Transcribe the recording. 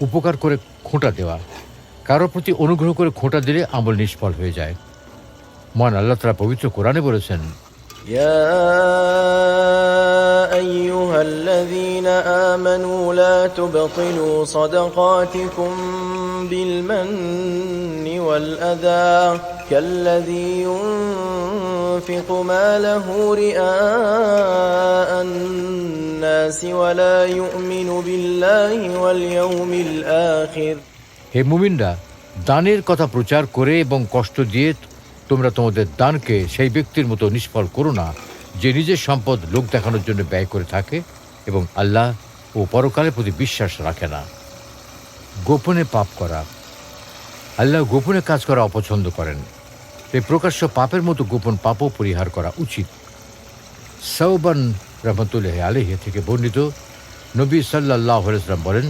উপকার করে খোঁটা দেওয়া। কারো প্রতি অনুগ্রহ করে খোঁটা দিলে আমল নিষ্ফল হয়ে যায়। মহান আল্লাহ তাআলা পবিত্র কোরআনে বলেছেন, يا أيها الذين آمنوا لا تبطلوا صدقاتكم بالمن والأذى كالذي ينفق ماله رئاء الناس ولا يؤمن بالله واليوم الآخر। হে মুমিনরা, দানের কথা প্রচার করে এবং কষ্ট দিয়ে তোমরা তোমাদের দানকে সেই ব্যক্তির মতো নিষ্ফল করো না, যে নিজের সম্পদ লোক দেখানোর জন্য ব্যয় করে থাকে এবং আল্লাহ ও পরকালের প্রতি বিশ্বাস রাখে না। গোপনে পাপ করা। আল্লাহ গোপনে কাজ করা অপছন্দ করেন। এই প্রকাশ্য পাপের মতো গোপন পাপও পরিহার করা উচিত। সাওবান রহমতুল্লাহ আলাইহি থেকে বর্ণিত, নবী সাল্লাল্লাহু আলাইহি ওয়াসাল্লাম বলেন,